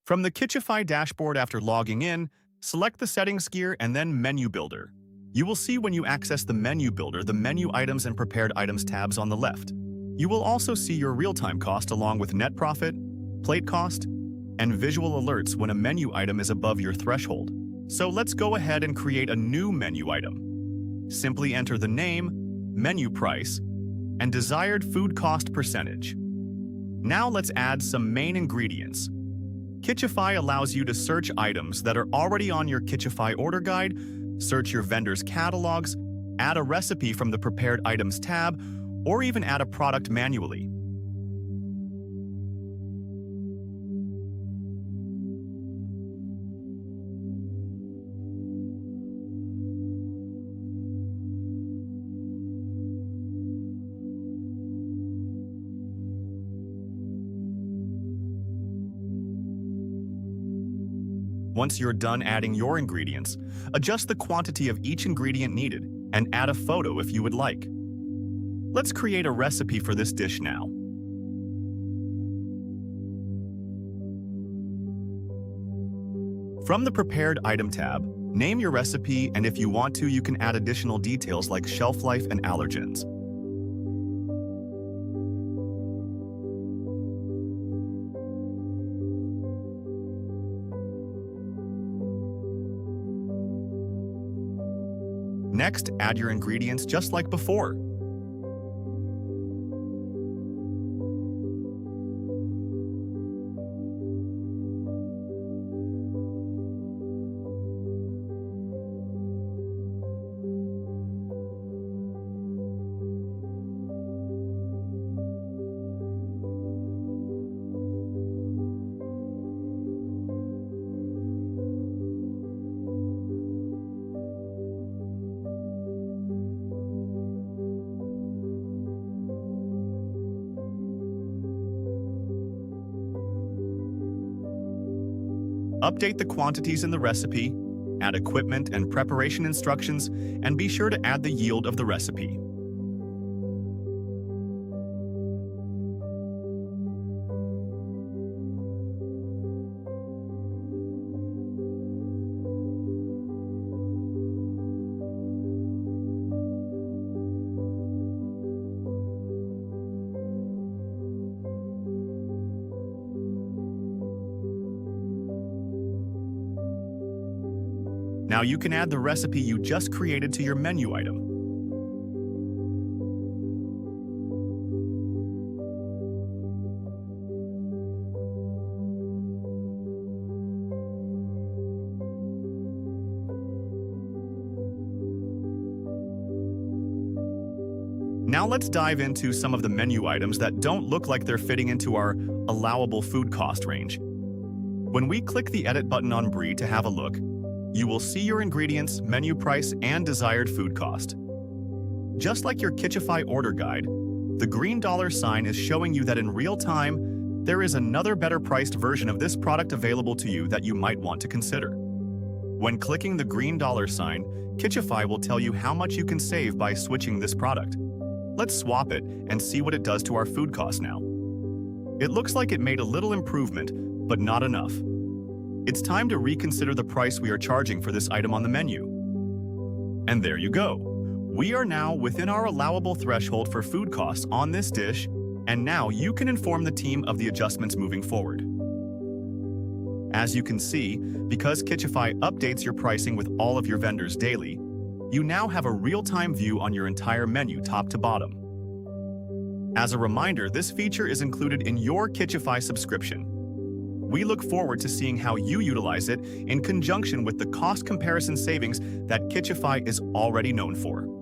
From the Kitchify dashboard after logging in, select the Settings gear and then Menu Builder. You will see when you access the Menu Builder the Menu Items and Prepared Items tabs on the left. You will also see your real-time cost along with net profit, plate cost, and visual alerts when a menu item is above your threshold. So let's go ahead and create a new menu item. Simply enter the name, menu price, and desired food cost percentage. Now let's add some main ingredients. Kitchify allows you to search items that are already on your Kitchify order guide, search your vendor's catalogs, add a recipe from the Prepared Items tab, or even add a product manually. Once you're done adding your ingredients, adjust the quantity of each ingredient needed and add a photo if you would like. Let's create a recipe for this dish now. From the Prepared Item tab, name your recipe, and if you want to, you can add additional details like shelf life and allergens. Next, add your ingredients just like before. Update the quantities in the recipe, add equipment and preparation instructions, and be sure to add the yield of the recipe. Now you can add the recipe you just created to your menu item. Now let's dive into some of the menu items that don't look like they're fitting into our allowable food cost range. When we click the Edit button on Brie to have a look, you will see your ingredients, menu price, and desired food cost. Just like your Kitchify order guide, the green dollar sign is showing you that in real time, there is another better priced version of this product available to you that you might want to consider. When clicking the green dollar sign, Kitchify will tell you how much you can save by switching this product. Let's swap it and see what it does to our food cost now. It looks like it made a little improvement, but not enough. It's time to reconsider the price we are charging for this item on the menu. And there you go. We are now within our allowable threshold for food costs on this dish, and now you can inform the team of the adjustments moving forward. As you can see, because Kitchify updates your pricing with all of your vendors daily, you now have a real-time view on your entire menu top to bottom. As a reminder, this feature is included in your Kitchify subscription. We look forward to seeing how you utilize it in conjunction with the cost comparison savings that Kitchify is already known for.